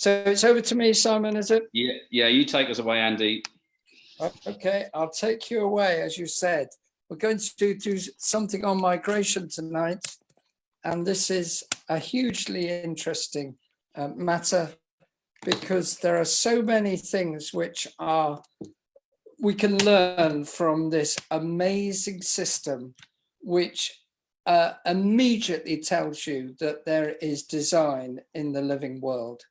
So it's over to me, Simon, is it? Yeah, you take us away, Andy. Okay, I'll take you away, as you said. We're going to do something on migration tonight, and this is a hugely interesting matter because there are so many things which we can learn from this amazing system, which immediately tells you that there is design in the living world.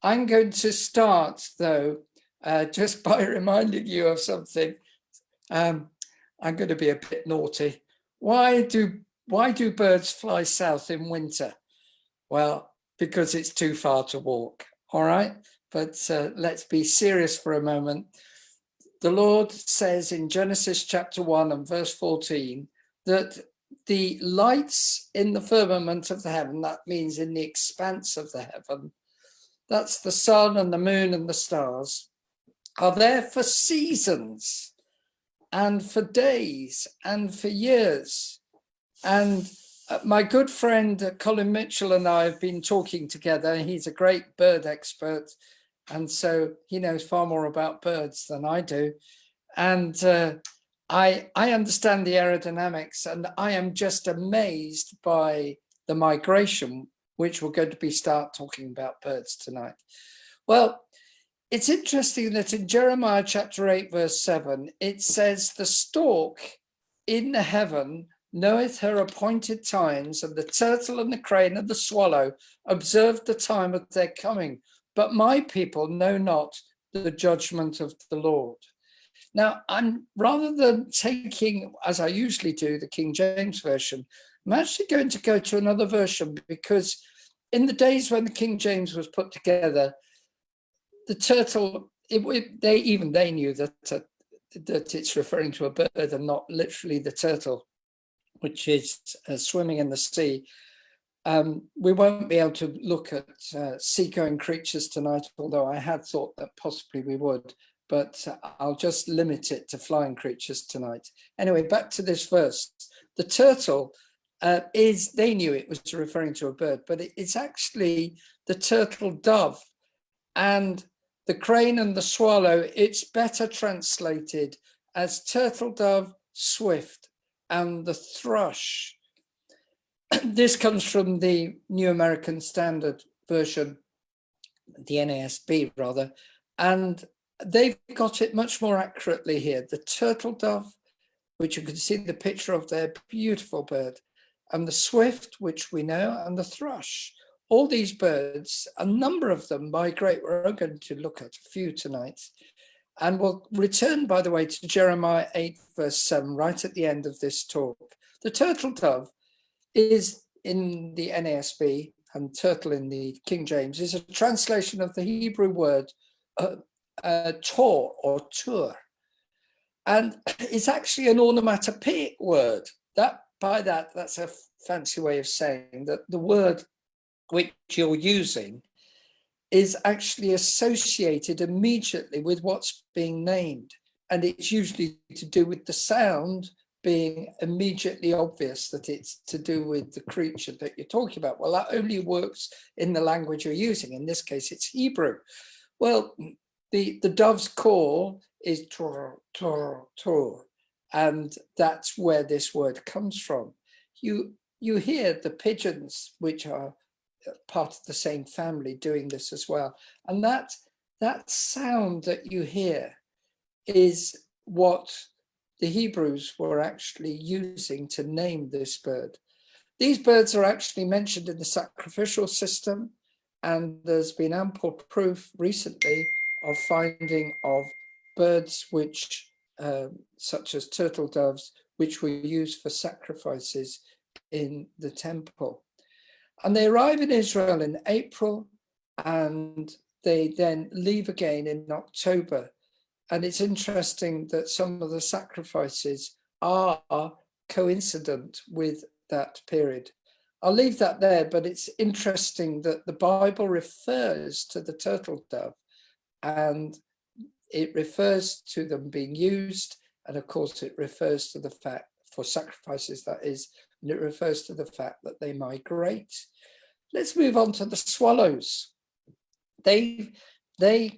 I'm going to start, though, just by reminding you of something. I'm going to be a bit naughty. Why do birds fly south in winter? Well, because it's too far to walk, all right? But let's be serious for a moment. The Lord says in Genesis chapter 1 and verse 14 that the lights in the firmament of the heaven, that means in the expanse of the heaven, that's the sun and the moon and the stars, are there for seasons and for days and for years. And my good friend Colin Mitchell and I have been talking together. He's a great bird expert, and so he knows far more about birds than I do. And I understand the aerodynamics, and I am just amazed by the migration, which we're going to start talking about birds tonight. Well, it's interesting that in Jeremiah chapter 8, verse 7, it says, the stork in the heaven knoweth her appointed times, and the turtle and the crane and the swallow observe the time of their coming. But my people know not the judgment of the Lord. Now, rather than taking, as I usually do, the King James Version, I'm actually going to go to another version, because in the days when the King James was put together, the turtle, they knew that it's referring to a bird and not literally the turtle, which is swimming in the sea. We won't be able to look at seagoing creatures tonight, although I had thought that possibly we would, but I'll just limit it to flying creatures tonight. Anyway, back to this verse. The turtle they knew it was referring to a bird, but it's actually the turtle dove. And the crane and the swallow, it's better translated as turtle dove, swift, and the thrush. This comes from the New American Standard Version, the NASB rather, and they've got it much more accurately here. The turtle dove, which you can see the picture of there, beautiful bird, and the swift, which we know, and the thrush. All these birds, a number of them migrate. We're going to look at a few tonight. And we'll return, by the way, to Jeremiah 8, verse 7, right at the end of this talk. The turtle dove is in the NASB, and turtle in the King James, is a translation of the Hebrew word tor or tur. And it's actually an onomatopoeic word. That's a fancy way of saying that the word which you're using is actually associated immediately with what's being named. And it's usually to do with the sound being immediately obvious that it's to do with the creature that you're talking about. Well, that only works in the language you're using. In this case, it's Hebrew. Well, the dove's call is tor, tor, tor. And that's where this word comes from. You hear the pigeons, which are part of the same family, doing this as well. And that sound that you hear is what the Hebrews were actually using to name this bird. These birds are actually mentioned in the sacrificial system, and there's been ample proof recently of finding of birds which, such as turtle doves, which were used for sacrifices in the temple. And they arrive in Israel in April, and they then leave again in October. And it's interesting that some of the sacrifices are coincident with that period. I'll leave that there, but it's interesting that the Bible refers to the turtle dove, and it refers to them being used. And of course, it refers to the fact for sacrifices, that is, and it refers to the fact that they migrate. Let's move on to the swallows. they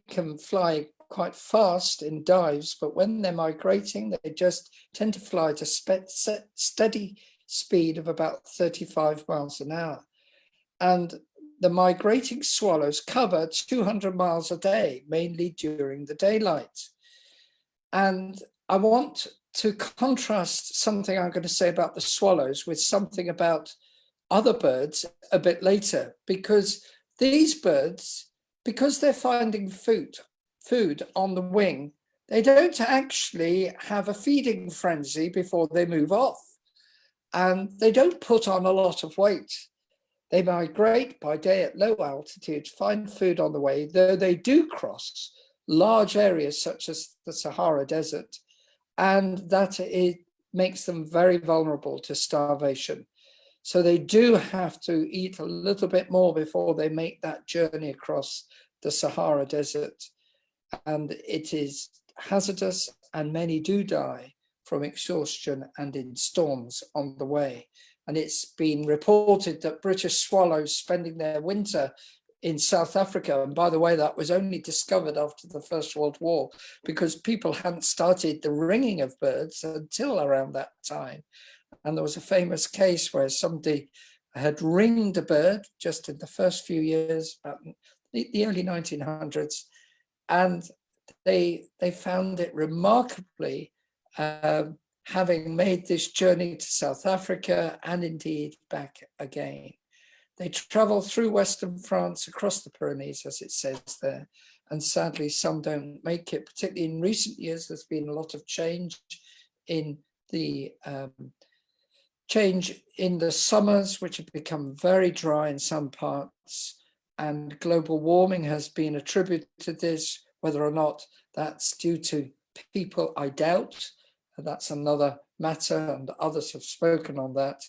can fly quite fast in dives, but when they're migrating, they just tend to fly at a steady speed of about 35 miles an hour. And the migrating swallows cover 200 miles a day, mainly during the daylight. And I want to contrast something I'm going to say about the swallows with something about other birds a bit later, because these birds, because they're finding food on the wing, they don't actually have a feeding frenzy before they move off. And they don't put on a lot of weight. They migrate by day at low altitude, find food on the way, though they do cross large areas such as the Sahara Desert, and that it makes them very vulnerable to starvation. So they do have to eat a little bit more before they make that journey across the Sahara Desert. And it is hazardous, and many do die from exhaustion and in storms on the way. And it's been reported that British swallows spending their winter in South Africa, and by the way, that was only discovered after the First World War, because people hadn't started the ringing of birds until around that time. And there was a famous case where somebody had ringed a bird just in the first few years, about the early 1900s, and they found it remarkably, having made this journey to South Africa and indeed back again. They travel through Western France, across the Pyrenees, as it says there, and sadly some don't make it. Particularly in recent years, there's been a lot of change in the summers, which have become very dry in some parts, and global warming has been attributed to this. Whether or not that's due to people, I doubt. That's another matter, and others have spoken on that.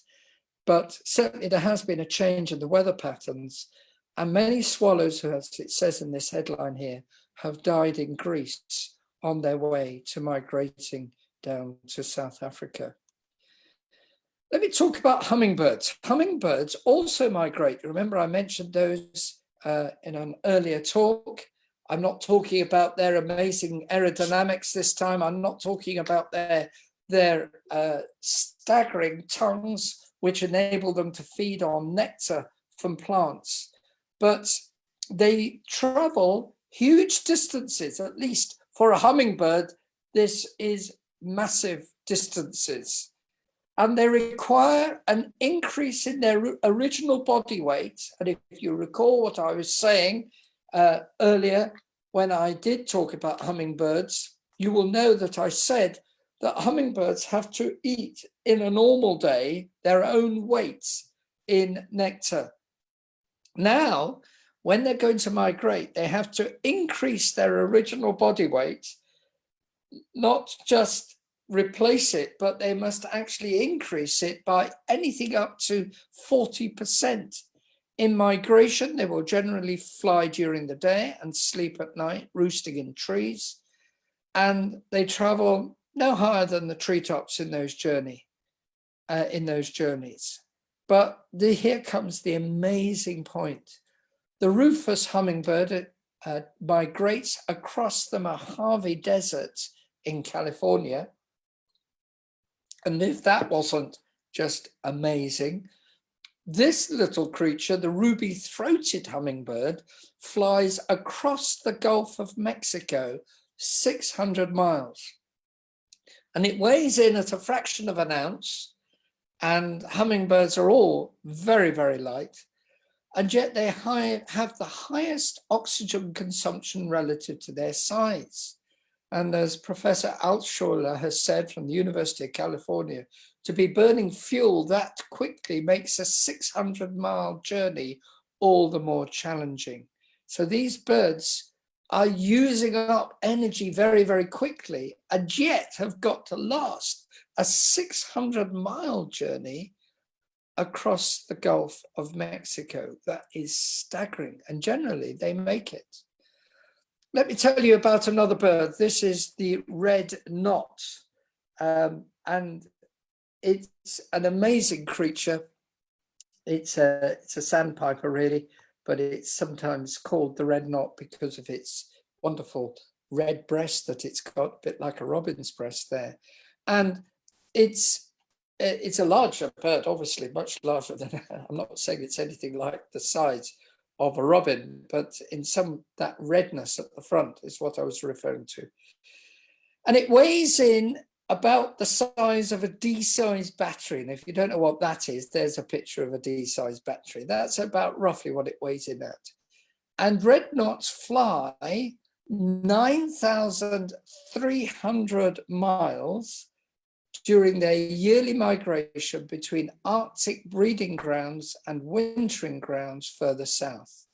But certainly there has been a change in the weather patterns, and many swallows, as it says in this headline here, have died in Greece on their way to migrating down to South Africa. Let me talk about hummingbirds. Hummingbirds also migrate. Remember, I mentioned those in an earlier talk. I'm not talking about their amazing aerodynamics this time. I'm not talking about their staggering tongues, which enable them to feed on nectar from plants. But they travel huge distances, at least for a hummingbird, this is massive distances. And they require an increase in their original body weight. And if you recall what I was saying earlier, when I did talk about hummingbirds, you will know that I said that hummingbirds have to eat in a normal day their own weight in nectar. Now, when they're going to migrate, they have to increase their original body weight, not just replace it, but they must actually increase it by anything up to 40%. In migration, they will generally fly during the day and sleep at night, roosting in trees, and they travel no higher than the treetops in those journeys. But here comes the amazing point. The rufous hummingbird migrates across the Mojave Desert in California. And if that wasn't just amazing, this little creature, the ruby-throated hummingbird, flies across the Gulf of Mexico, 600 miles. And it weighs in at a fraction of an ounce, and hummingbirds are all very, very light, and yet they have the highest oxygen consumption relative to their size. And as Professor Altschuler has said from the University of California, to be burning fuel that quickly makes a 600-mile journey all the more challenging. So these birds are using up energy very, very quickly, and yet have got to last a 600-mile journey across the Gulf of Mexico. That is staggering, and generally they make it. Let me tell you about another bird. This is the red knot, and it's an amazing creature. It's a sandpiper, really, but it's sometimes called the red knot because of its wonderful red breast that it's got, a bit like a robin's breast there. And it's a larger bird, obviously, much larger than, I'm not saying it's anything like the size of a robin, but in that redness at the front is what I was referring to. And it weighs in about the size of a D-sized battery. And if you don't know what that is, there's a picture of a D-sized battery. That's about roughly what it weighs in at. And red knots fly 9,300 miles during their yearly migration between Arctic breeding grounds and wintering grounds further south.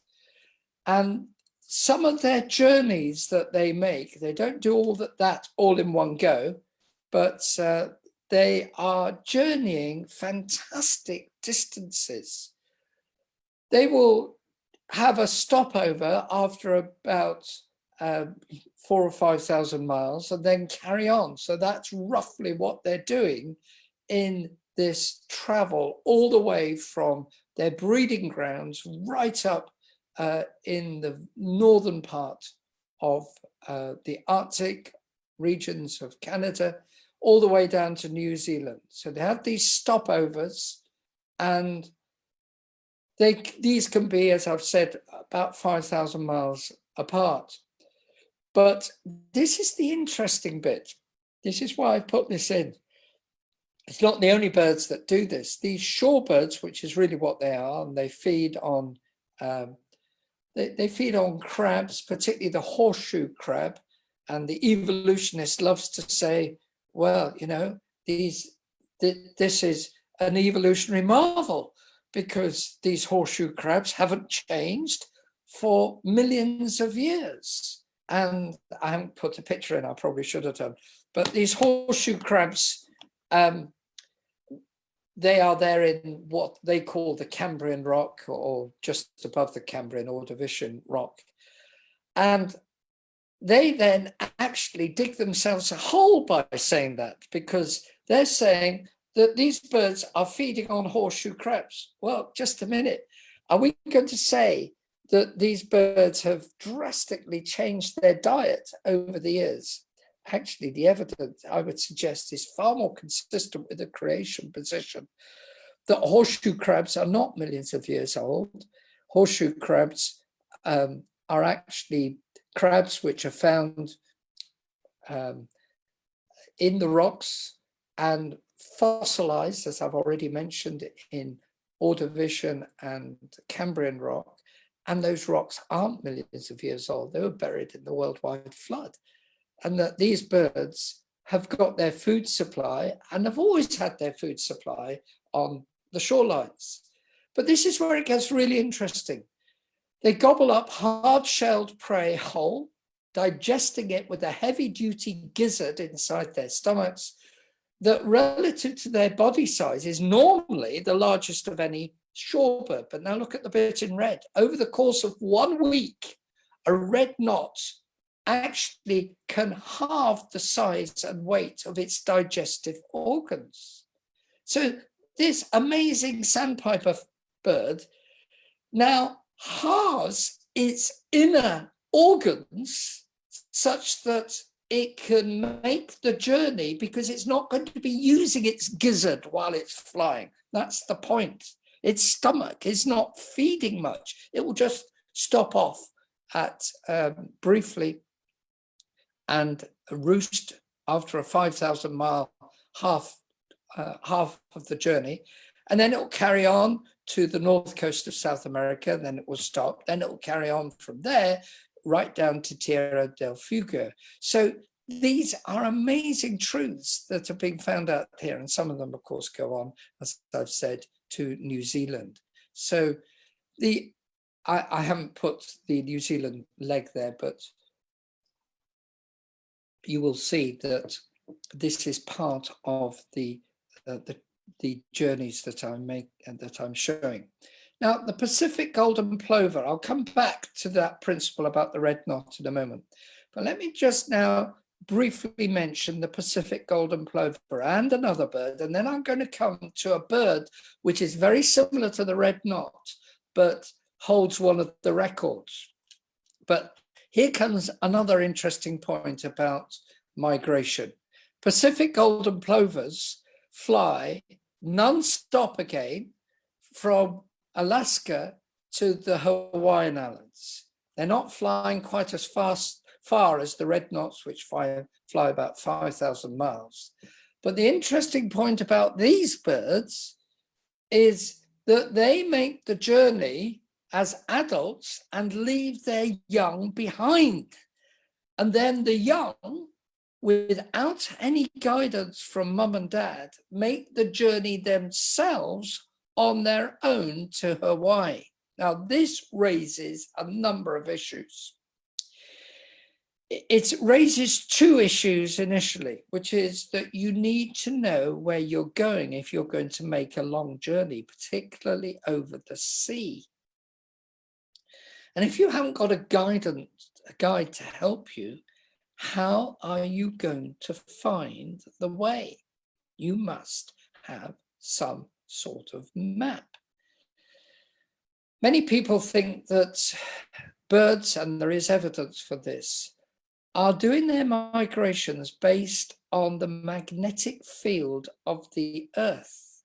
And some of their journeys that they make, they don't do all that all in one go, but they are journeying fantastic distances. They will have a stopover after about 4,000 or 5,000 miles and then carry on. So that's roughly what they're doing in this travel, all the way from their breeding grounds right up in the northern part of the Arctic regions of Canada, all the way down to New Zealand. So they have these stopovers, and these can be, as I've said, about 5,000 miles apart. But this is the interesting bit. This is why I put this in. It's not the only birds that do this. These shorebirds, which is really what they are, and they feed on they feed on crabs, particularly the horseshoe crab. And the evolutionist loves to say, well, you know, this is an evolutionary marvel, because these horseshoe crabs haven't changed for millions of years. And I haven't put a picture in, I probably should have done. But these horseshoe crabs, they are there in what they call the Cambrian rock, or just above the Cambrian Ordovician rock. And they then actually dig themselves a hole by saying that, because they're saying that these birds are feeding on horseshoe crabs. Well, just a minute. Are we going to say that these birds have drastically changed their diet over the years? Actually, the evidence, I would suggest, is far more consistent with the creation position, that horseshoe crabs are not millions of years old. Horseshoe crabs are actually crabs which are found in the rocks and fossilized, as I've already mentioned, in Ordovician and Cambrian rock. And those rocks aren't millions of years old. They were buried in the worldwide flood. And that these birds have got their food supply, and have always had their food supply, on the shorelines. But this is where it gets really interesting. They gobble up hard-shelled prey whole, digesting it with a heavy-duty gizzard inside their stomachs that, relative to their body size, is normally the largest of any shorebird. But now look at the bit in red. Over the course of 1 week, a red knot actually can halve the size and weight of its digestive organs. So this amazing sandpiper bird now halves its inner organs such that it can make the journey, because it's not going to be using its gizzard while it's flying. That's the point. Its stomach is not feeding much. It will just stop off at briefly and roost after a 5,000 mile half of the journey. And then it will carry on to the north coast of South America, then it will stop, then it will carry on from there right down to Tierra del Fuego. So these are amazing truths that are being found out here, and some of them, of course, go on, as I've said, to New Zealand. So I haven't put the New Zealand leg there, but you will see that this is part of the journeys that I make and that I'm showing. Now, the Pacific golden plover, I'll come back to that principle about the red knot in a moment. But let me just now briefly mention the Pacific golden plover and another bird, and then I'm going to come to a bird which is very similar to the red knot, but holds one of the records. But here comes another interesting point about migration. Pacific golden plovers fly non-stop again from Alaska to the Hawaiian Islands. They're not flying quite as far as the red knots, which fly about 5,000 miles. But the interesting point about these birds is that they make the journey as adults and leave their young behind. And then the young, without any guidance from mum and dad, make the journey themselves on their own to Hawaii. Now, this raises a number of issues. It raises two issues initially, which is that you need to know where you're going if you're going to make a long journey, particularly over the sea. And if you haven't got a guide to help you, how are you going to find the way? You must have some sort of map. Many people think that birds, and there is evidence for this, are doing their migrations based on the magnetic field of the Earth.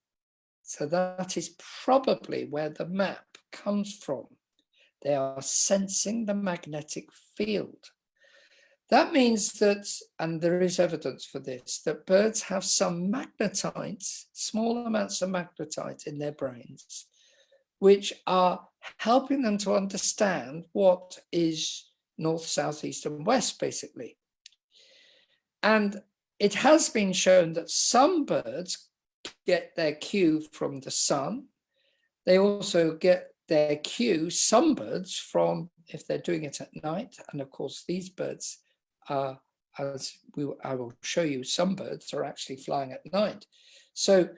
So that is probably where the map comes from. They are sensing the magnetic field. That means that, and there is evidence for this, that birds have some magnetite, small amounts of magnetite in their brains, which are helping them to understand what is north, south, east, and west, basically. And it has been shown that some birds get their cue from the sun. They also get their cue, some birds, from if they're doing it at night. And of course, these birds are, as I will show you, some birds are actually flying at night. So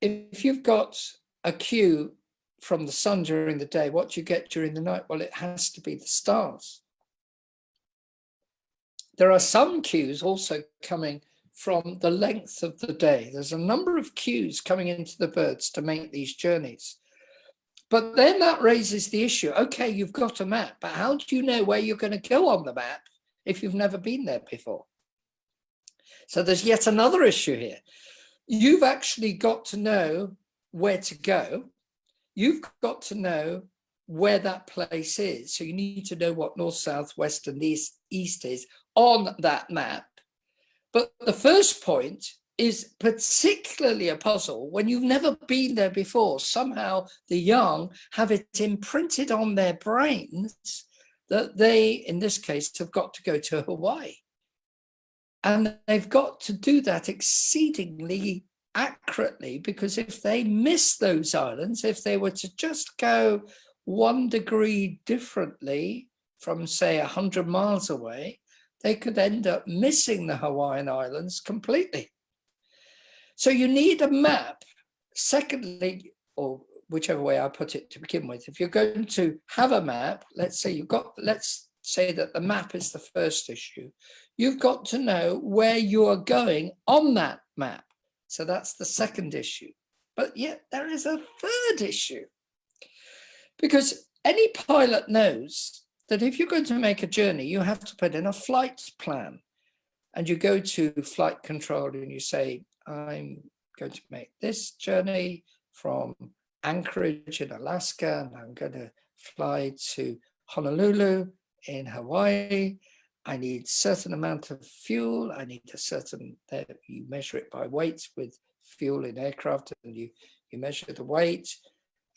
if you've got a cue from the sun during the day, what do you get during the night? Well, it has to be the stars. There are some cues also coming from the length of the day. There's a number of cues coming into the birds to make these journeys. But then that raises the issue, okay, you've got a map, but how do you know where you're going to go on the map if you've never been there before? So there's yet another issue here. You've actually got to know where to go. You've got to know where that place is. So you need to know what north, south, west, and east is on that map. But the first point is particularly a puzzle when you've never been there before. Somehow the young have it imprinted on their brains that they, in this case, have got to go to Hawaii. And they've got to do that exceedingly accurately, because if they miss those islands, if they were to just go 1 degree differently from, say, 100 miles away, they could end up missing the Hawaiian Islands completely. So you need a map. Secondly, or whichever way I put it to begin with, if you're going to have a map, let's say that the map is the first issue, you've got to know where you are going on that map. So that's the second issue. But yet there is a third issue, because any pilot knows that if you're going to make a journey, you have to put in a flight plan. And you go to flight control and you say, I'm going to make this journey from Anchorage in Alaska, and I'm going to fly to Honolulu in Hawaii. I need a certain amount of fuel. I need a certain, you measure it by weight with fuel in aircraft, and you measure the weight,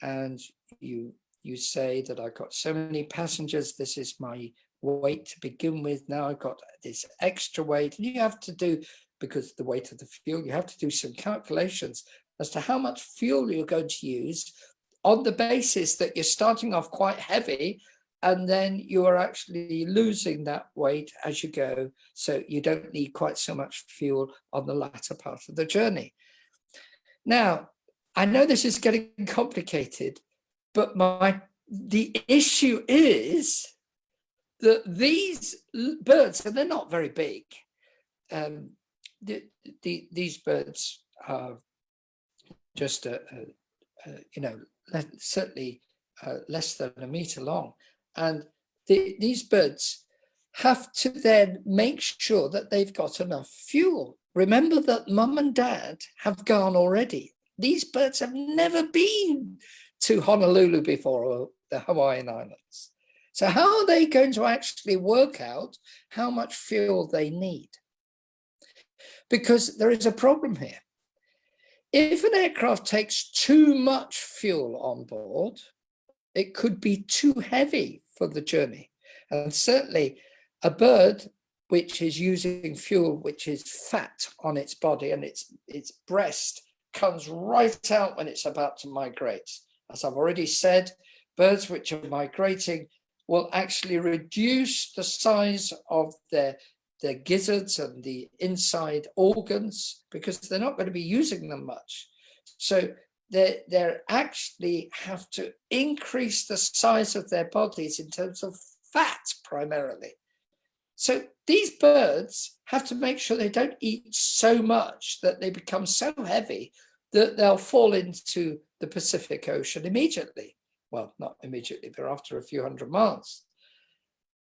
and you say that I've got so many passengers. This is my weight to begin with. Now I've got this extra weight, and you have to do, because the weight of the fuel, you have to do some calculations as to how much fuel you're going to use on the basis that you're starting off quite heavy, and then you are actually losing that weight as you go. So you don't need quite so much fuel on the latter part of the journey. Now, I know this is getting complicated, but the issue is that these birds, and they're not very big, these birds are just certainly less than a meter long. And these birds have to then make sure that they've got enough fuel. Remember that mum and dad have gone already. These birds have never been to Honolulu before, or the Hawaiian Islands. So how are they going to actually work out how much fuel they need? Because there is a problem here. If an aircraft takes too much fuel on board, it could be too heavy for the journey. And certainly a bird which is using fuel, which is fat on its body, and its breast comes right out when it's about to migrate. As I've already said, birds which are migrating will actually reduce the size of their gizzards and the inside organs because they're not going to be using them much. So they actually have to increase the size of their bodies in terms of fat primarily. So these birds have to make sure they don't eat so much that they become so heavy that they'll fall into the Pacific Ocean immediately. Well, not immediately, but after a few hundred miles.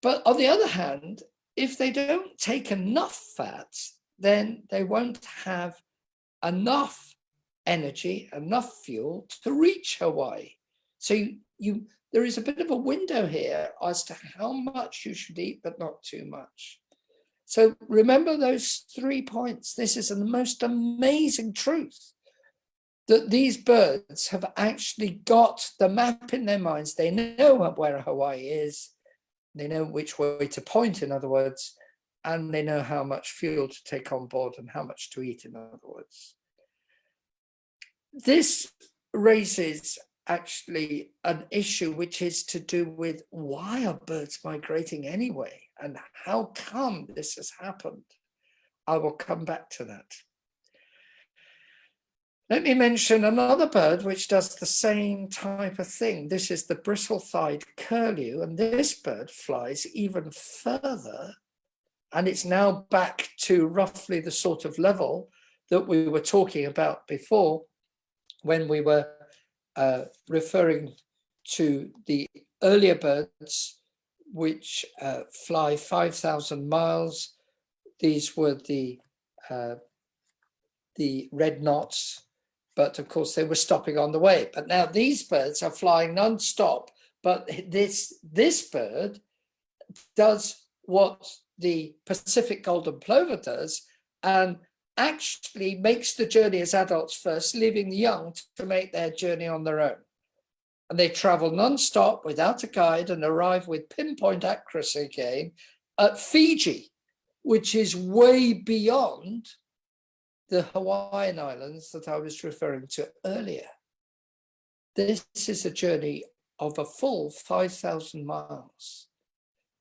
But on the other hand, if they don't take enough fat, then they won't have enough energy, enough fuel to reach Hawaii. So there is a bit of a window here as to how much you should eat, but not too much. So remember those 3 points. This is the most amazing truth, that these birds have actually got the map in their minds. They know where Hawaii is. They know which way to point, in other words, and they know how much fuel to take on board and how much to eat, in other words. This raises actually an issue which is to do with why are birds migrating anyway, and how come this has happened? I will come back to that. Let me mention another bird which does the same type of thing. This is the Bristle-Thighed Curlew, and this bird flies even further, and it's now back to roughly the sort of level that we were talking about before when we were referring to the earlier birds which fly 5,000 miles. These were the red knots, but of course they were stopping on the way. But now these birds are flying non-stop, but this bird does what the Pacific golden plover does, and actually makes the journey as adults first, leaving the young to make their journey on their own. And they travel non-stop without a guide and arrive with pinpoint accuracy again at Fiji, which is way beyond the Hawaiian Islands that I was referring to earlier. This is a journey of a full 5,000 miles.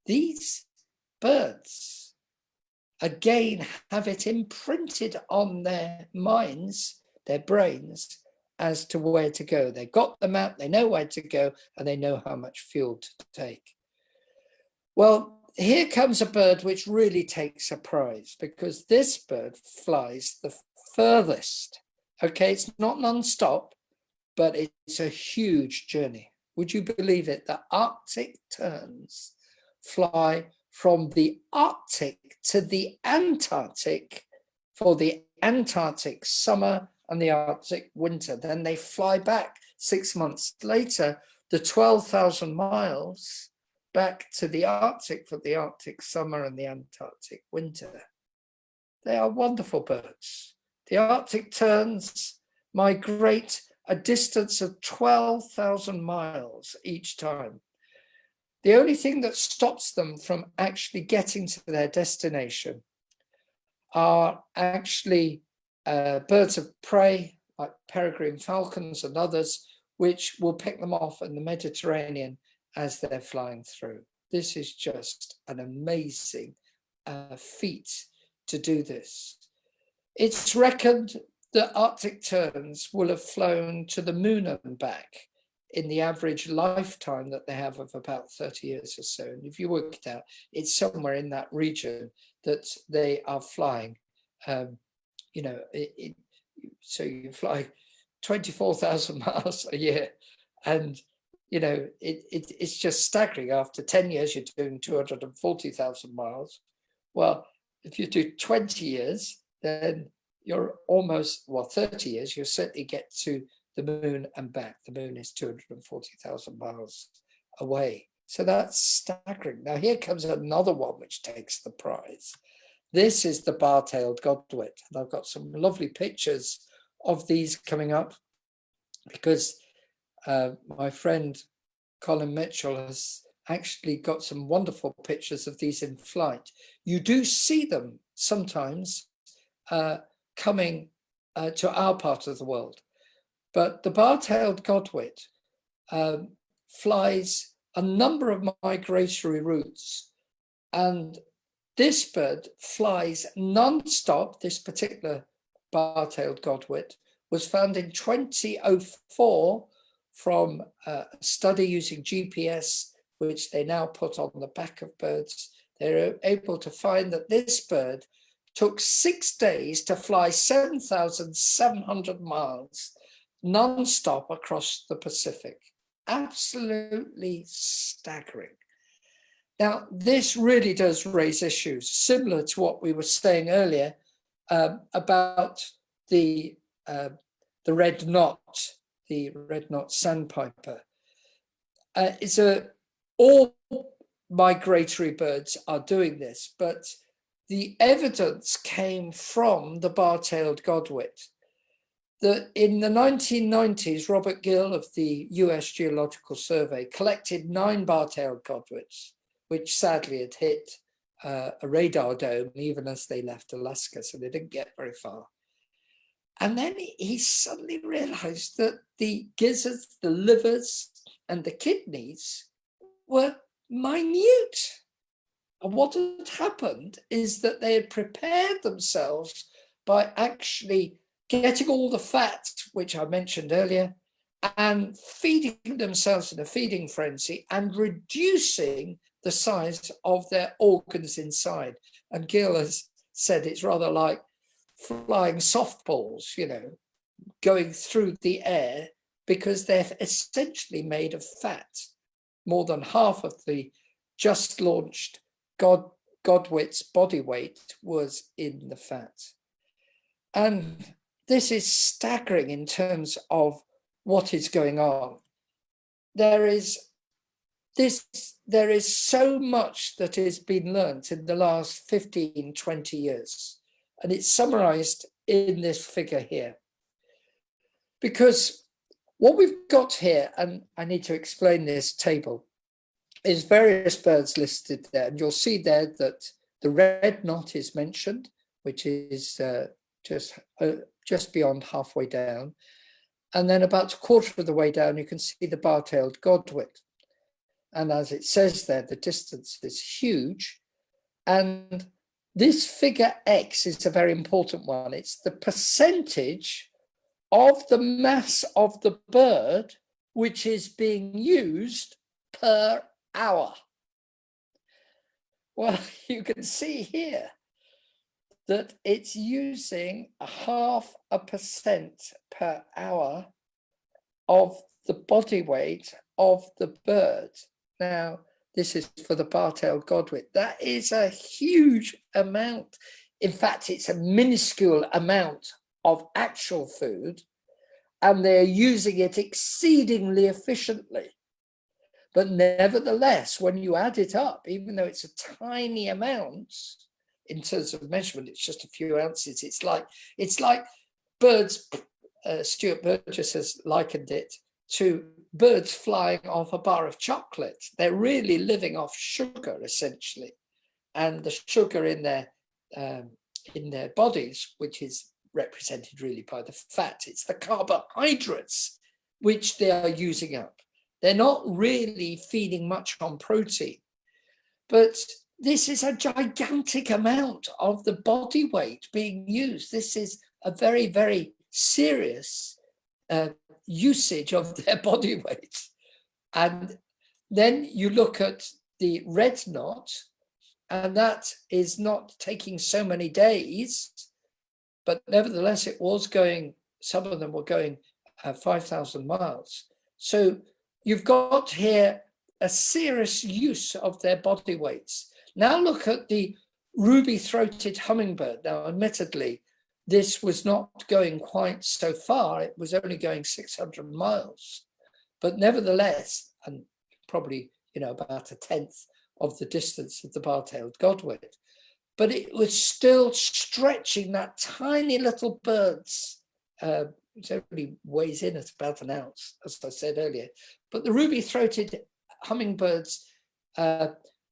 These birds, again, have it imprinted on their minds, their brains, as to where to go. They've got the map, they know where to go, and they know how much fuel to take. Well, here comes a bird which really takes a prize, because this bird flies the furthest. Okay, it's not non-stop, but it's a huge journey. Would you believe it? The Arctic terns fly from the Arctic to the Antarctic for the Antarctic summer and the Arctic winter. Then they fly back 6 months later, the 12,000 miles back to the Arctic for the Arctic summer and the Antarctic winter. They are wonderful birds. The Arctic terns migrate a distance of 12,000 miles each time. The only thing that stops them from actually getting to their destination are actually birds of prey, like peregrine falcons and others, which will pick them off in the Mediterranean as they're flying through. This is just an amazing feat to do this. It's reckoned that Arctic terns will have flown to the moon and back in the average lifetime that they have of about 30 years or so. And if you work it out, it's somewhere in that region that they are flying. So you fly 24,000 miles a year, and you know, it's just staggering. After 10 years, you're doing 240,000 miles. Well, if you do 20 years, then you're almost, well, 30 years, you'll certainly get to the moon and back. The moon is 240,000 miles away. So that's staggering. Now, here comes another one which takes the prize. This is the bar-tailed Godwit. And I've got some lovely pictures of these coming up because my friend Colin Mitchell has actually got some wonderful pictures of these in flight. You do see them sometimes coming to our part of the world. But the bar-tailed Godwit flies a number of migratory routes, and this bird flies non-stop. This particular bar-tailed Godwit was found in 2004 from a study using GPS, which they now put on the back of birds. They're able to find that this bird took 6 days to fly 7,700 miles non-stop across the Pacific. Absolutely staggering. Now, this really does raise issues similar to what we were saying earlier about the red knot, the red-knot sandpiper. All migratory birds are doing this, but the evidence came from the bar-tailed Godwit. In the 1990s, Robert Gill of the US Geological Survey collected 9 bar-tailed Godwits, which sadly had hit a radar dome even as they left Alaska, so they didn't get very far. And then he suddenly realized that the gizzards, the livers, and the kidneys were minute. And what had happened is that they had prepared themselves by actually getting all the fat, which I mentioned earlier, and feeding themselves in a feeding frenzy and reducing the size of their organs inside. And Gill has said it's rather like flying softballs, you know, going through the air, because they're essentially made of fat. More than half of the just launched Godwit's body weight was in the fat. And this is staggering in terms of what is going on. There is so much that has been learnt in the last 15, 20 years. And it's summarized in this figure here. Because what we've got here, and I need to explain this table, is various birds listed there. And you'll see there that the red knot is mentioned, which is just beyond halfway down. And then about a quarter of the way down, you can see the bar-tailed Godwit. And as it says there, the distance is huge. And this figure X is a very important one. It's the percentage of the mass of the bird which is being used per hour. Well, you can see here that it's using 0.5% per hour of the body weight of the bird. Now, this is for the bar-tailed Godwit. That is a huge amount. In fact, it's a minuscule amount of actual food, and they're using it exceedingly efficiently. But nevertheless, when you add it up, even though it's a tiny amount, in terms of measurement, it's just a few ounces. It's like birds, Stuart Burgess has likened it to birds flying off a bar of chocolate. They're really living off sugar, essentially. And the sugar in their bodies, which is represented really by the fat, it's the carbohydrates which they are using up. They're not really feeding much on protein, but this is a gigantic amount of the body weight being used. This is a very, very serious usage of their body weight. And then you look at the red knot, and that is not taking so many days, but nevertheless, it was going, some of them were going 5,000 miles. So you've got here a serious use of their body weights. Now look at the ruby-throated hummingbird. Now, admittedly, this was not going quite so far. It was only going 600 miles, but nevertheless, and probably, about a tenth of the distance of the bar-tailed Godwit, but it was still stretching that tiny little bird's, which only weighs in at about an ounce, as I said earlier. But the ruby-throated hummingbird's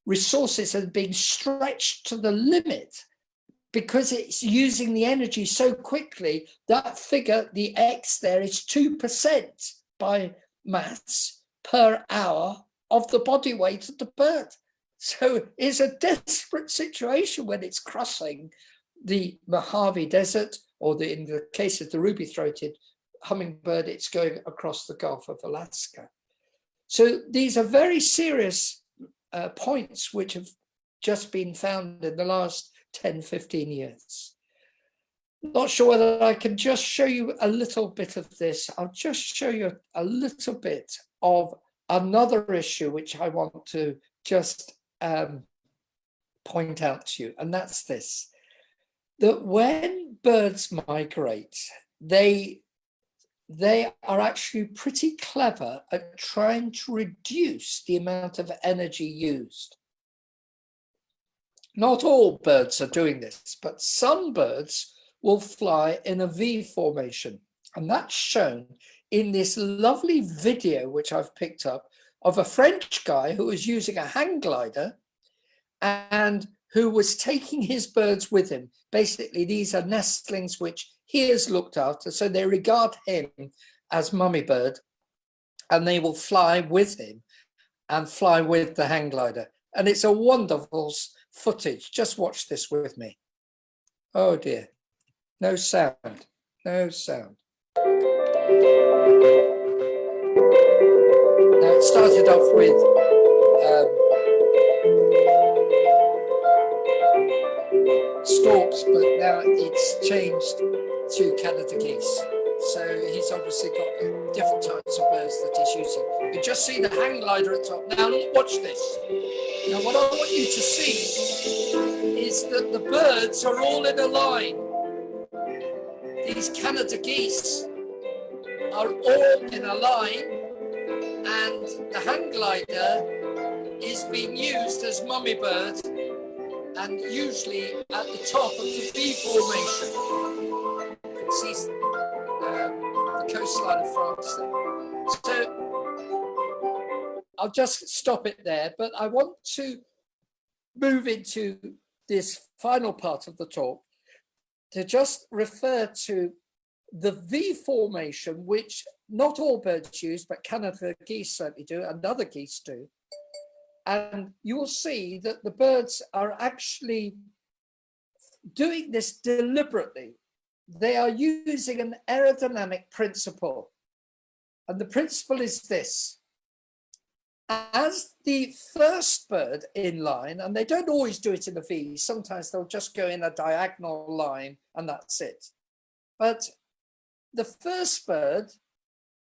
resources are being stretched to the limit because it's using the energy so quickly. That figure, the X there, is 2% by maths per hour of the body weight of the bird. So it's a desperate situation when it's crossing the Mojave Desert, or in the case of the ruby-throated hummingbird, it's going across the Gulf of Alaska. So these are very serious points which have just been found in the last 10, 15 years. Not sure whether I can just show you a little bit of this. I'll just show you a little bit of another issue which I want to just point out to you, and that's this: that when birds migrate, they are actually pretty clever at trying to reduce the amount of energy used. Not all birds are doing this, but some birds will fly in a V formation. And that's shown in this lovely video, which I've picked up, of a French guy who was using a hang glider and who was taking his birds with him. Basically, these are nestlings which he has looked after, so they regard him as mummy bird, and they will fly with him and fly with the hang glider. And it's a wonderful footage. Just watch this with me. Oh dear, no sound, no sound. Now it started off with storks, but now it's changed to Canada geese. So he's obviously got different types of birds that he's using. You just see the hang glider at the top. Now watch this. Now what I want you to see is that the birds are all in a line. These Canada geese are all in a line, and the hang glider is being used as mummy bird, and usually at the top of the V formation. You can see the coastline of France there. So I'll just stop it there, but I want to move into this final part of the talk to just refer to the V formation, which not all birds use, but Canada geese certainly do, and other geese do. And you will see that the birds are actually doing this deliberately. They are using an aerodynamic principle. And the principle is this: as the first bird in line, and they don't always do it in a V, sometimes they'll just go in a diagonal line and that's it. But the first bird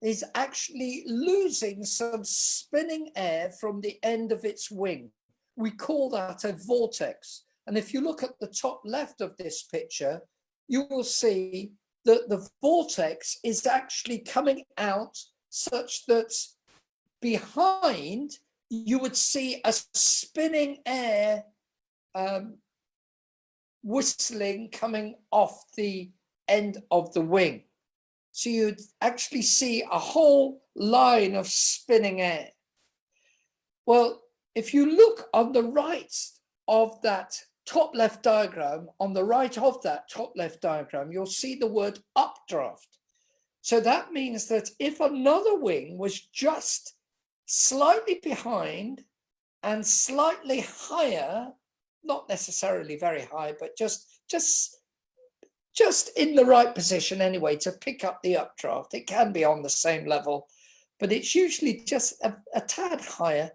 is actually losing some spinning air from the end of its wing. We call that a vortex. And if you look at the top left of this picture, you will see that the vortex is actually coming out such that behind you would see a spinning air whistling coming off the end of the wing. So you'd actually see a whole line of spinning air. Well, if you look on the right of that top left diagram, on the right of that top left diagram, you'll see the word updraft. So that means that if another wing was just slightly behind and slightly higher, not necessarily very high, but just in the right position anyway to pick up the updraft. It can be on the same level, but it's usually just a tad higher.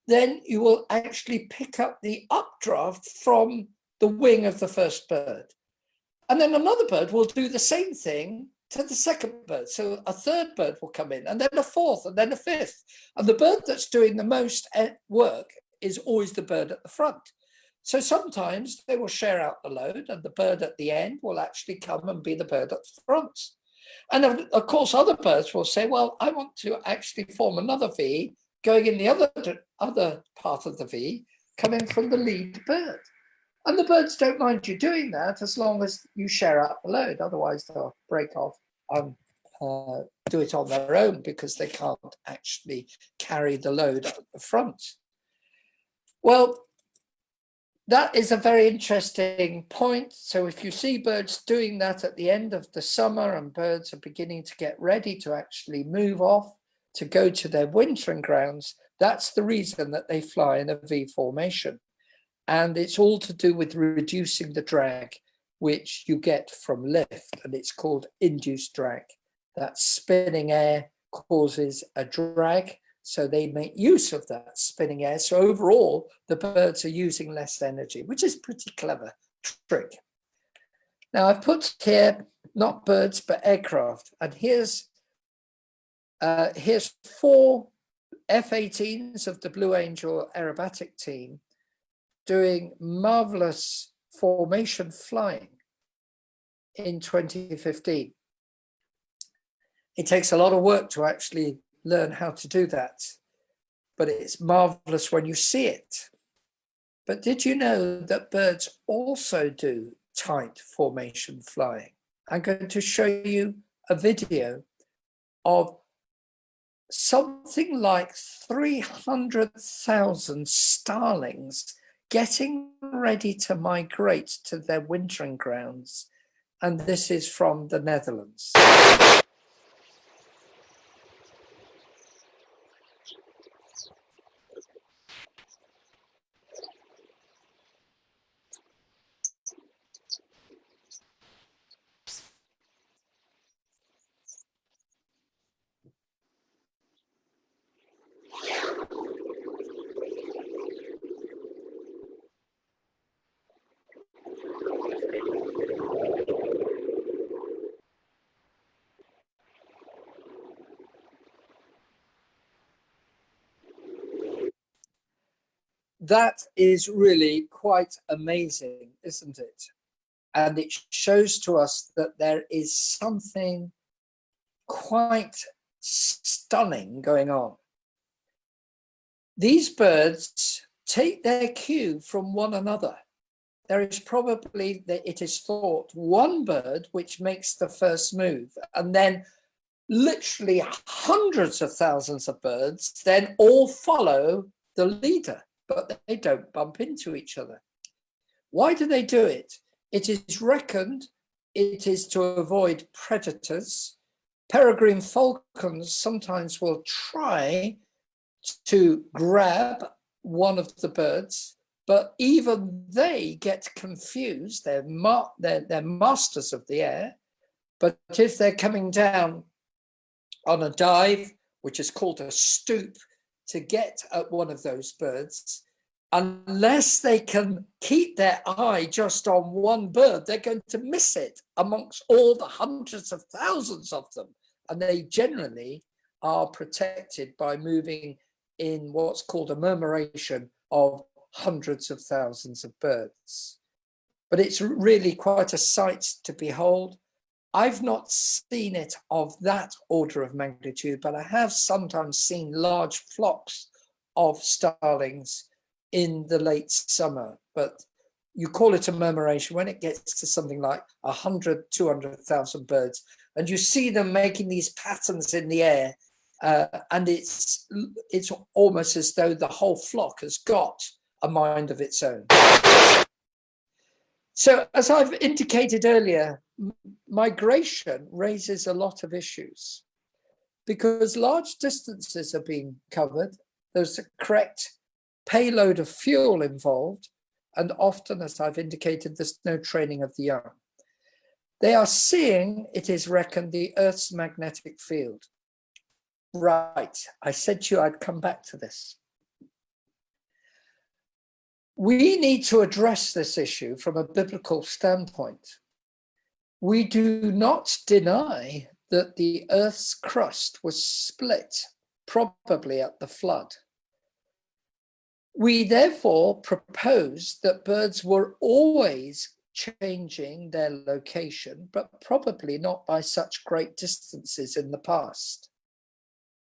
Then you will actually pick up the updraft from the wing of the first bird. And then another bird will do the same thing to the second bird. So a third bird will come in, and then a fourth, and then a fifth. And the bird that's doing the most work is always the bird at the front. So sometimes they will share out the load, and the bird at the end will actually come and be the bird at the front. And of course, other birds will say, well, I want to actually form another V going in the other part of the V, coming from the lead bird. And the birds don't mind you doing that as long as you share out the load. Otherwise, they'll break off and do it on their own because they can't actually carry the load at the front. Well, that is a very interesting point. So if you see birds doing that at the end of the summer and birds are beginning to get ready to actually move off to go to their wintering grounds, that's the reason that they fly in a V formation. And it's all to do with reducing the drag, which you get from lift, and it's called induced drag. That spinning air causes a drag, so they make use of that spinning air. So overall, the birds are using less energy, which is a pretty clever trick. Now I've put here, not birds, but aircraft. And here's 4 F-18s of the Blue Angel aerobatic team doing marvelous formation flying in 2015. It takes a lot of work to actually learn how to do that, but it's marvelous when you see it. But did you know that birds also do tight formation flying? I'm going to show you a video of something like 300,000 starlings getting ready to migrate to their wintering grounds. And this is from the Netherlands. That is really quite amazing, isn't it? And it shows to us that there is something quite stunning going on. These birds take their cue from one another. There is probably, it is thought, one bird which makes the first move, and then literally hundreds of thousands of birds then all follow the leader, but they don't bump into each other. Why do they do it? It is reckoned it is to avoid predators. Peregrine falcons sometimes will try to grab one of the birds, but even they get confused. They're masters of the air, but if they're coming down on a dive, which is called a stoop, to get at one of those birds, unless they can keep their eye just on one bird, they're going to miss it amongst all the hundreds of thousands of them. And they generally are protected by moving in what's called a murmuration of hundreds of thousands of birds. But it's really quite a sight to behold. I've not seen it of that order of magnitude, but I have sometimes seen large flocks of starlings in the late summer. But you call it a murmuration when it gets to something like 100, 200,000 birds, and you see them making these patterns in the air, and it's almost as though the whole flock has got a mind of its own. So, as I've indicated earlier, migration raises a lot of issues because large distances are being covered. There's the correct payload of fuel involved, and often, as I've indicated, there's no training of the young. They are seeing, it is reckoned, the Earth's magnetic field. Right, I said to you I'd come back to this. We need to address this issue from a biblical standpoint. we do not deny that the Earth's crust was split, probably at the flood. We therefore propose that birds were always changing their location, but probably not by such great distances in the past.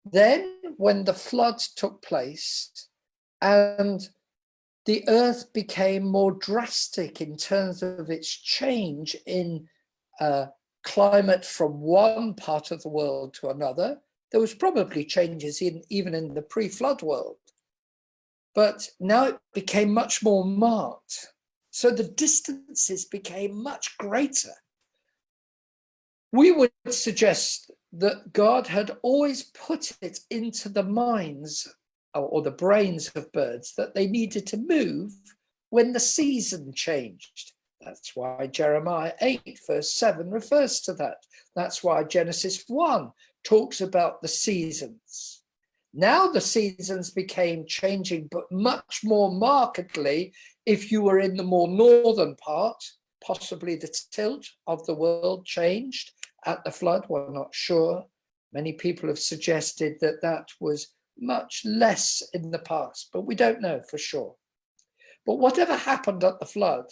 Then, when the flood took place and the Earth became more drastic in terms of its change in climate from one part of the world to another, there was probably changes even in the pre-flood world. But now it became much more marked. So the distances became much greater. We would suggest that God had always put it into the minds or the brains of birds that they needed to move when the season changed. That's why Jeremiah 8, verse 7 refers to that. That's why Genesis 1 talks about the seasons. Now the seasons became changing, but much more markedly if you were in the more northern part. Possibly the tilt of the world changed at the flood. We're not sure. Many people have suggested that that was much less in the past, but we don't know for sure. But whatever happened at the flood,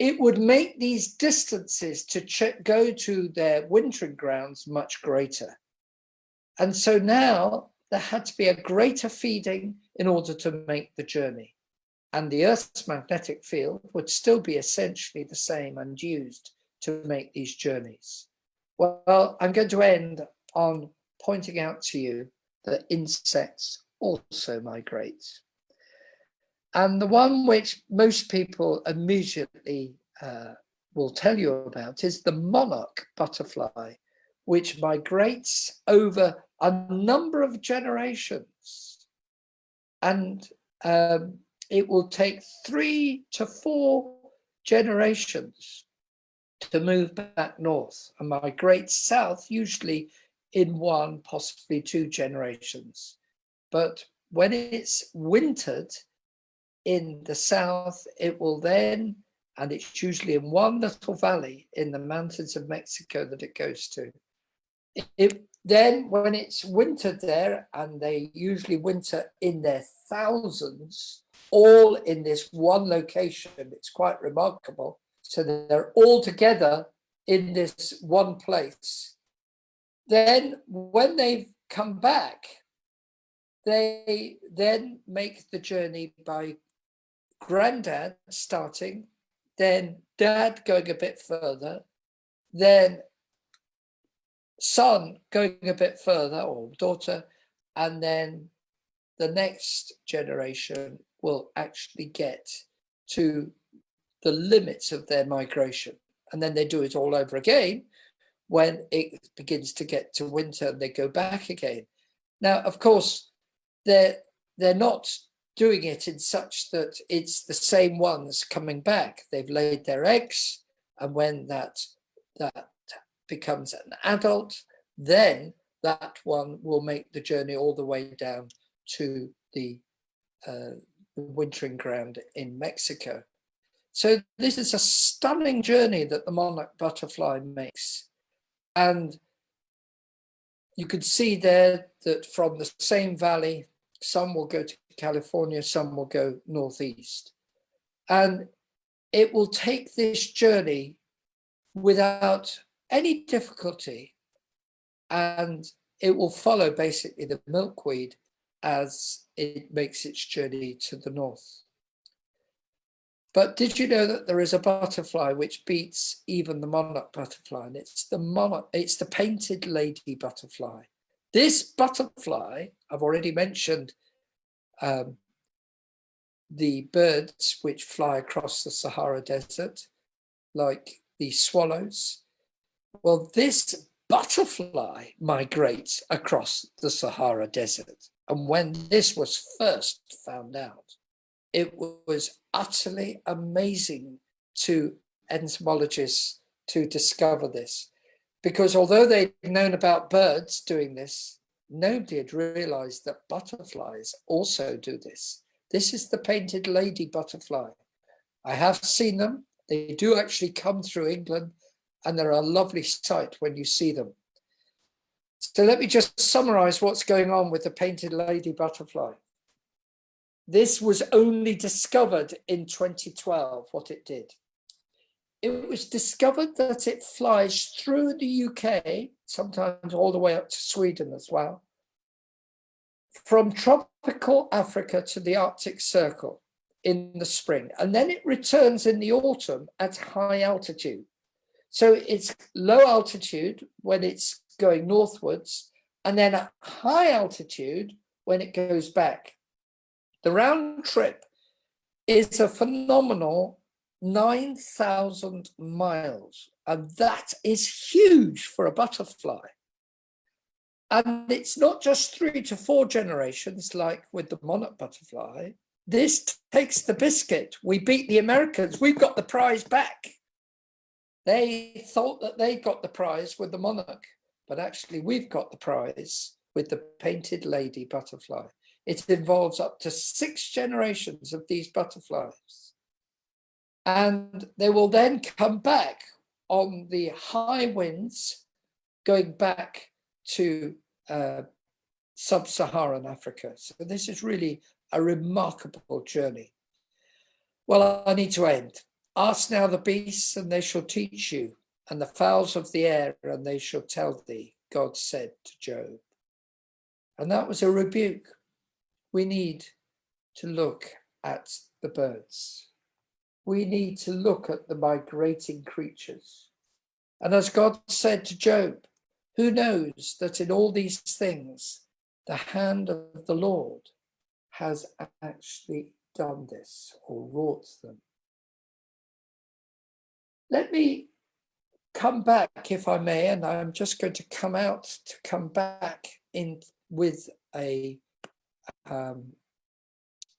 it would make these distances to go to their wintering grounds much greater. And so now there had to be a greater feeding in order to make the journey. And the Earth's magnetic field would still be essentially the same and used to make these journeys. Well, I'm going to end on pointing out to you that insects also migrate. And the one which most people immediately will tell you about is the monarch butterfly, which migrates over a number of generations. And it will take 3 to 4 generations to move back north and migrate south, usually in 1, possibly 2 generations. But when it's wintered in the south, it will then, and it's usually in one little valley in the mountains of Mexico that it goes to. Then when it's wintered there, and they usually winter in their thousands, all in this one location, it's quite remarkable. So they're all together in this one place. Then when they've come back, they then make the journey by granddad starting, then dad going a bit further, then son going a bit further, or daughter, and then the next generation will actually get to the limits of their migration. And then they do it all over again when it begins to get to winter and they go back again. Now, of course, they're not doing it in such that it's the same ones coming back. They've laid their eggs, and when that becomes an adult, then that one will make the journey all the way down to the wintering ground in Mexico. So this is a stunning journey that the monarch butterfly makes. And you could see there that from the same valley, some will go to California, some will go northeast. And it will take this journey without any difficulty, and it will follow basically the milkweed as it makes its journey to the north. But did you know that there is a butterfly which beats even the monarch butterfly? And it's the painted lady butterfly. This butterfly, I've already mentioned the birds which fly across the Sahara Desert, like the swallows. Well, this butterfly migrates across the Sahara Desert. And when this was first found out, it was utterly amazing to entomologists to discover this, because although they'd known about birds doing this, nobody had realized that butterflies also do this. This is the painted lady butterfly. I have seen them. They do actually come through England and they're a lovely sight when you see them. So let me just summarize what's going on with the painted lady butterfly. This was only discovered in 2012, what it did. It was discovered that it flies through the UK, sometimes all the way up to Sweden as well, from tropical Africa to the Arctic Circle in the spring. And then it returns in the autumn at high altitude. So it's low altitude when it's going northwards, and then at high altitude when it goes back. The round trip is a phenomenal 9,000 miles, and that is huge for a butterfly. And it's not just 3 to 4 generations like with the monarch butterfly. This takes the biscuit. We beat the Americans. We've got the prize back. They thought that they got the prize with the monarch, but actually we've got the prize with the painted lady butterfly. It involves up to 6 generations of these butterflies. And they will then come back on the high winds, going back to sub-Saharan Africa. So this is really a remarkable journey. Well, I need to end. Ask now the beasts, and they shall teach you, and the fowls of the air, and they shall tell thee, God said to Job. And that was a rebuke. We need to look at the birds. We need to look at the migrating creatures. And as God said to Job, who knows that in all these things, the hand of the Lord has actually done this or wrought them. Let me come back, if I may, and I'm just going to come back in with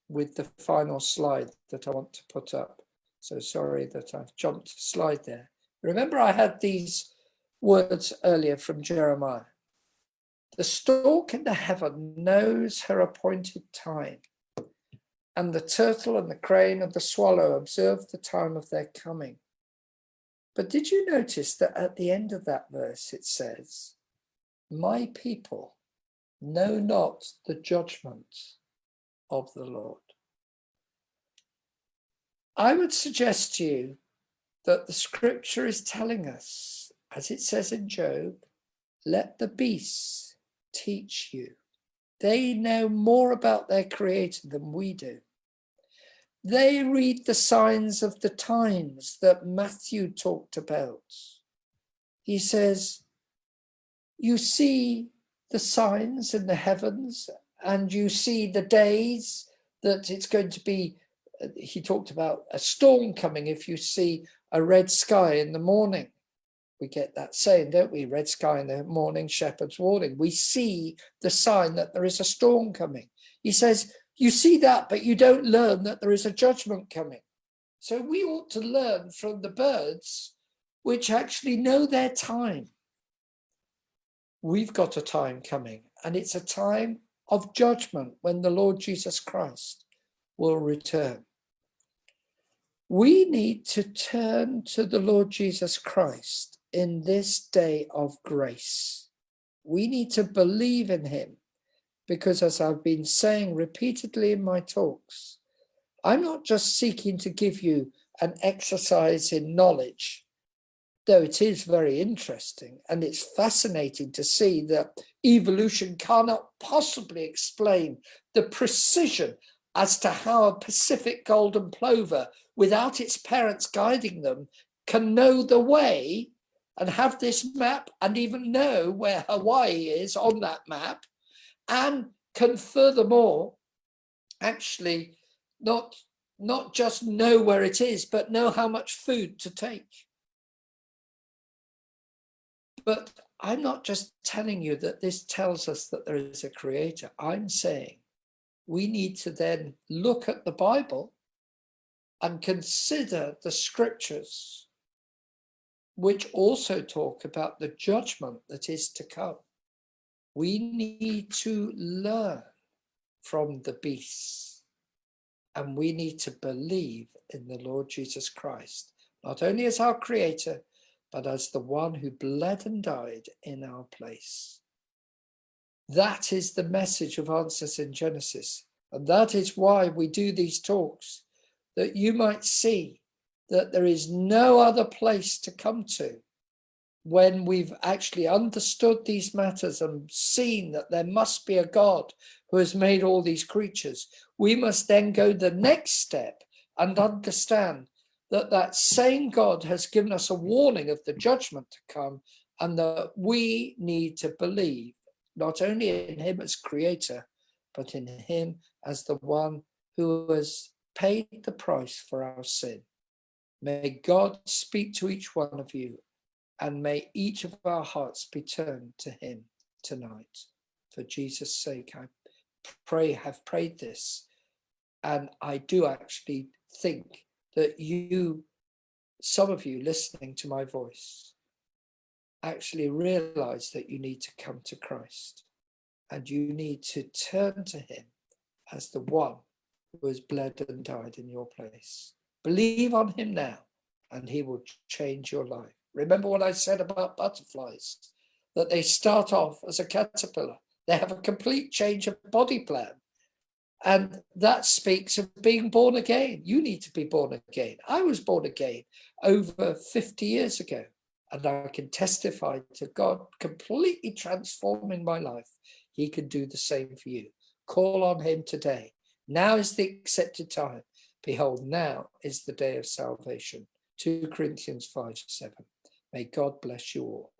with the final slide that I want to put up. So sorry that I've jumped a slide there. Remember, I had these words earlier from Jeremiah. The stork in the heaven knows her appointed time, and the turtle and the crane and the swallow observe the time of their coming. But did you notice that at the end of that verse it says, my people know not the judgment of the Lord? I would suggest to you that the scripture is telling us, as it says in Job, let the beasts teach you. They know more about their creator than we do. They read the signs of the times that Matthew talked about. He says, you see the signs in the heavens, and you see the days that it's going to be. He talked about a storm coming if you see a red sky in the morning. We get that saying, don't we? Red sky in the morning, shepherd's warning. We see the sign that there is a storm coming. He says, you see that, but you don't learn that there is a judgment coming. So we ought to learn from the birds, which actually know their time. We've got a time coming, and it's a time of judgment when the Lord Jesus Christ will return. We need to turn to the Lord Jesus Christ in this day of grace. We need to believe in him, because as I've been saying repeatedly in my talks, I'm not just seeking to give you an exercise in knowledge, though it is very interesting, and it's fascinating to see that evolution cannot possibly explain the precision as to how a Pacific golden plover, without its parents guiding them, can know the way and have this map and even know where Hawaii is on that map, and can furthermore actually not just know where it is, but know how much food to take. But I'm not just telling you that this tells us that there is a creator. I'm saying we need to then look at the Bible and consider the scriptures, which also talk about the judgment that is to come. We need to learn from the beasts, and we need to believe in the Lord Jesus Christ, not only as our creator, but as the one who bled and died in our place. That is the message of Answers in Genesis. And that is why we do these talks, that you might see that there is no other place to come to when we've actually understood these matters and seen that there must be a God who has made all these creatures. We must then go the next step and understand that that same God has given us a warning of the judgment to come, and that we need to believe not only in him as creator, but in him as the one who has paid the price for our sin. May God speak to each one of you, and may each of our hearts be turned to him tonight. For Jesus' sake, I have prayed this, and I do actually think that some of you listening to my voice, actually realize that you need to come to Christ, and you need to turn to him as the one who has bled and died in your place. Believe on him now, and he will change your life. Remember what I said about butterflies, that they start off as a caterpillar. They have a complete change of body plan. And that speaks of being born again. You need to be born again. I was born again over 50 years ago. And I can testify to God completely transforming my life. He can do the same for you. Call on him today. Now is the accepted time. Behold, now is the day of salvation. 2 Corinthians 5:7. May God bless you all.